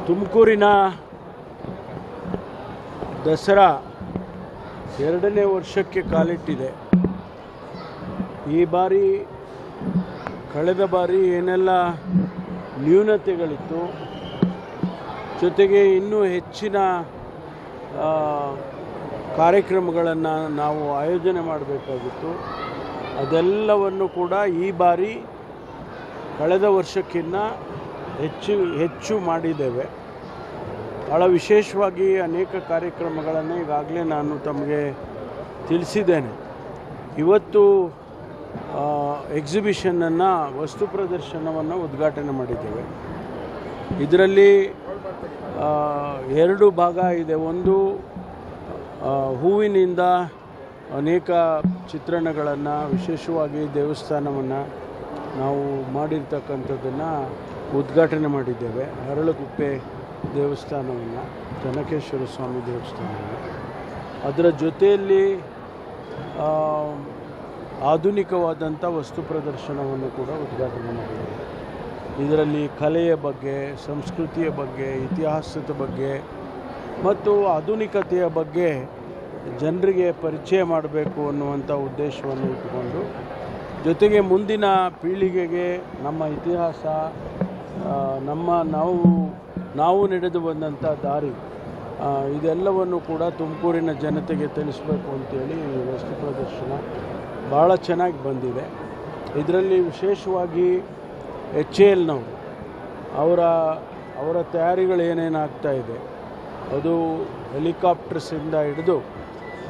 ತುಮಕೂರಿನ ದಸರಾ 2ನೇ ವರ್ಷಕ್ಕೆ ಕಾಲಿಟ್ಟಿದೆ. ಈ ಬಾರಿ ಕಳೆದ ಬಾರಿ ಏನೆಲ್ಲ ನ್ಯೂನತೆಗಳಿತ್ತು, ಜೊತೆಗೆ ಇನ್ನೂ ಹೆಚ್ಚಿನ ಕಾರ್ಯಕ್ರಮಗಳನ್ನು ನಾವು ಆಯೋಜನೆ ಮಾಡಬೇಕಾಗಿತ್ತು. ಅದೆಲ್ಲವನ್ನು ಕೂಡ ಈ ಬಾರಿ ಕಳೆದ ವರ್ಷಕ್ಕಿಂತ ಹೆಚ್ಚು ಮಾಡಿದ್ದೇವೆ. ಭಾಳ ವಿಶೇಷವಾಗಿ ಅನೇಕ ಕಾರ್ಯಕ್ರಮಗಳನ್ನು ಈಗಾಗಲೇ ನಾನು ತಮಗೆ ತಿಳಿಸಿದ್ದೇನೆ. ಇವತ್ತು ಎಕ್ಸಿಬಿಷನನ್ನು, ವಸ್ತು ಪ್ರದರ್ಶನವನ್ನು ಉದ್ಘಾಟನೆ ಮಾಡಿದ್ದೇವೆ. ಇದರಲ್ಲಿ 2 ಭಾಗ ಇದೆ. ಒಂದು ಹೂವಿನಿಂದ ಅನೇಕ ಚಿತ್ರಣಗಳನ್ನು, ವಿಶೇಷವಾಗಿ ದೇವಸ್ಥಾನವನ್ನು ನಾವು ಮಾಡಿರ್ತಕ್ಕಂಥದ್ದನ್ನು ಉದ್ಘಾಟನೆ ಮಾಡಿದ್ದೇವೆ. ಅರಳಕುಪ್ಪೆ ದೇವಸ್ಥಾನವನ್ನು, ಚೆನ್ನಕೇಶ್ವರ ಸ್ವಾಮಿ ದೇವಸ್ಥಾನವನ್ನು. ಅದರ ಜೊತೆಯಲ್ಲಿ ಆಧುನಿಕವಾದಂಥ ವಸ್ತು ಪ್ರದರ್ಶನವನ್ನು ಕೂಡ ಉದ್ಘಾಟನೆ ಮಾಡಿದ್ದೇವೆ. ಇದರಲ್ಲಿ ಕಲೆಯ ಬಗ್ಗೆ, ಸಂಸ್ಕೃತಿಯ ಬಗ್ಗೆ, ಇತಿಹಾಸದ ಬಗ್ಗೆ ಮತ್ತು ಆಧುನಿಕತೆಯ ಬಗ್ಗೆ ಜನರಿಗೆ ಪರಿಚಯ ಮಾಡಬೇಕು ಅನ್ನುವಂಥ ಉದ್ದೇಶವನ್ನು ಇಟ್ಟುಕೊಂಡು, ಜೊತೆಗೆ ಮುಂದಿನ ಪೀಳಿಗೆಗೆ ನಮ್ಮ ಇತಿಹಾಸ, ನಾವು ನಡೆದು ಬಂದಂಥ ದಾರಿ, ಇದೆಲ್ಲವನ್ನು ಕೂಡ ತುಮಕೂರಿನ ಜನತೆಗೆ ತಿಳಿಸಬೇಕು ಅಂತೇಳಿ ಈ ವಸ್ತು ಪ್ರದರ್ಶನ ಭಾಳ ಚೆನ್ನಾಗಿ ಬಂದಿದೆ. ಇದರಲ್ಲಿ ವಿಶೇಷವಾಗಿ HALನವರು ಅವರ ತಯಾರಿಗಳು ಏನೇನಾಗ್ತಾ ಇದೆ, ಅದು ಹೆಲಿಕಾಪ್ಟರ್ಸಿಂದ ಹಿಡಿದು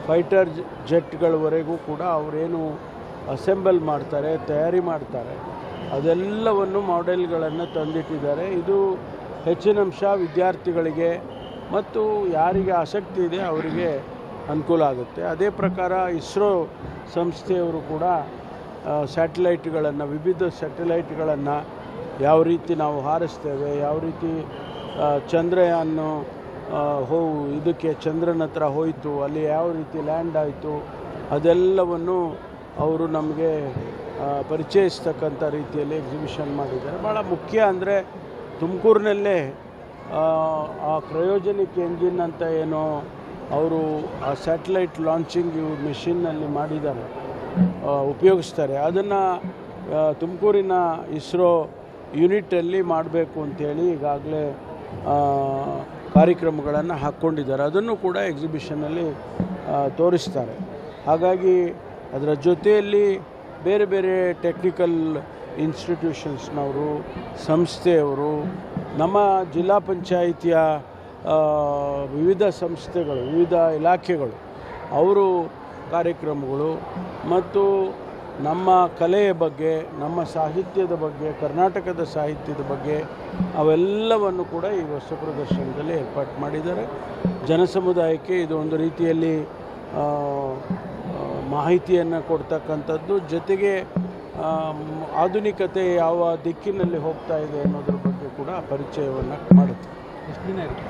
ಫೈಟರ್ ಜೆಟ್ಗಳವರೆಗೂ ಕೂಡ ಅವರೇನು ಅಸೆಂಬಲ್ ಮಾಡ್ತಾರೆ, ತಯಾರಿ ಮಾಡ್ತಾರೆ, ಅದೆಲ್ಲವನ್ನು ಮಾಡೆಲ್ಗಳನ್ನು ತಂದಿಟ್ಟಿದ್ದಾರೆ. ಇದು ಹೆಚ್ಚಿನ ಅಂಶ ವಿದ್ಯಾರ್ಥಿಗಳಿಗೆ ಮತ್ತು ಯಾರಿಗೆ ಆಸಕ್ತಿ ಇದೆ ಅವರಿಗೆ ಅನುಕೂಲ ಆಗುತ್ತೆ. ಅದೇ ಪ್ರಕಾರ ಇಸ್ರೋ ಸಂಸ್ಥೆಯವರು ಕೂಡ ಸ್ಯಾಟಲೈಟ್ಗಳನ್ನು, ವಿವಿಧ ಸ್ಯಾಟಲೈಟ್ಗಳನ್ನು ಯಾವ ರೀತಿ ನಾವು ಹಾರಿಸ್ತೇವೆ, ಯಾವ ರೀತಿ ಚಂದ್ರಯಾನ ಇದಕ್ಕೆ ಚಂದ್ರನ ಹತ್ರ ಹೋಯಿತು, ಅಲ್ಲಿ ಯಾವ ರೀತಿ ಲ್ಯಾಂಡ್ ಆಯಿತು, ಅದೆಲ್ಲವನ್ನು ಅವರು ನಮಗೆ ಪರಿಚಯಿಸ್ತಕ್ಕಂಥ ರೀತಿಯಲ್ಲಿ ಎಕ್ಸಿಬಿಷನ್ ಮಾಡಿದ್ದಾರೆ. ಭಾಳ ಮುಖ್ಯ ಅಂದರೆ ತುಮಕೂರಿನಲ್ಲೇ ಆ ಕ್ರಯೋಜನಿಕ್ ಎಂಜಿನ್ ಅಂತ ಏನೋ ಅವರು ಆ ಸ್ಯಾಟಲೈಟ್ ಲಾಂಚಿಂಗ್ ಮೆಷಿನ್ನಲ್ಲಿ ಮಾಡಿದ್ದಾರೆ, ಉಪಯೋಗಿಸ್ತಾರೆ. ಅದನ್ನು ತುಮಕೂರಿನ ಇಸ್ರೋ ಯೂನಿಟಲ್ಲಿ ಮಾಡಬೇಕು ಅಂಥೇಳಿ ಈಗಾಗಲೇ ಕಾರ್ಯಕ್ರಮಗಳನ್ನು ಹಾಕ್ಕೊಂಡಿದ್ದಾರೆ. ಅದನ್ನು ಕೂಡ ಎಕ್ಸಿಬಿಷನಲ್ಲಿ ತೋರಿಸ್ತಾರೆ. ಹಾಗಾಗಿ ಅದರ ಜೊತೆಯಲ್ಲಿ ಬೇರೆ ಬೇರೆ ಟೆಕ್ನಿಕಲ್ ಇನ್ಸ್ಟಿಟ್ಯೂಷನ್ಸ್ನವರು, ಸಂಸ್ಥೆಯವರು, ನಮ್ಮ ಜಿಲ್ಲಾ ಪಂಚಾಯಿತಿಯ ವಿವಿಧ ಸಂಸ್ಥೆಗಳು, ವಿವಿಧ ಇಲಾಖೆಗಳು, ಅವರು ಕಾರ್ಯಕ್ರಮಗಳು ಮತ್ತು ನಮ್ಮ ಕಲೆಯ ಬಗ್ಗೆ, ನಮ್ಮ ಸಾಹಿತ್ಯದ ಬಗ್ಗೆ, ಕರ್ನಾಟಕದ ಸಾಹಿತ್ಯದ ಬಗ್ಗೆ ಅವೆಲ್ಲವನ್ನು ಕೂಡ ಈ ವಸ್ತು ಪ್ರದರ್ಶನದಲ್ಲಿ ಏರ್ಪಾಡು ಮಾಡಿದ್ದಾರೆ. ಜನಸಮುದಾಯಕ್ಕೆ ಇದು ಒಂದು ರೀತಿಯಲ್ಲಿ ಮಾಹಿತಿಯನ್ನು ಕೊಡ್ತಕ್ಕಂಥದ್ದು, ಜೊತೆಗೆ ಆಧುನಿಕತೆ ಯಾವ ದಿಕ್ಕಿನಲ್ಲಿ ಹೋಗ್ತಾ ಇದೆ ಅನ್ನೋದ್ರ ಬಗ್ಗೆ ಕೂಡ ಪರಿಚಯವನ್ನು ಮಾಡುತ್ತೆ. ಎಷ್ಟು ದಿನ ಇರುತ್ತೆ?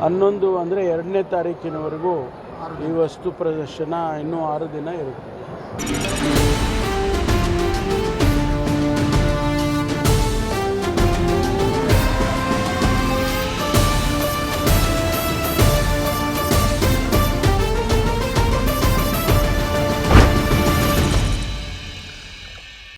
11 ಅಂದರೆ 2ನೇ ತಾರೀಕಿನವರೆಗೂ ಈ ವಸ್ತು ಪ್ರದರ್ಶನ ಇನ್ನೂ 6 ದಿನ ಇರುತ್ತೆ.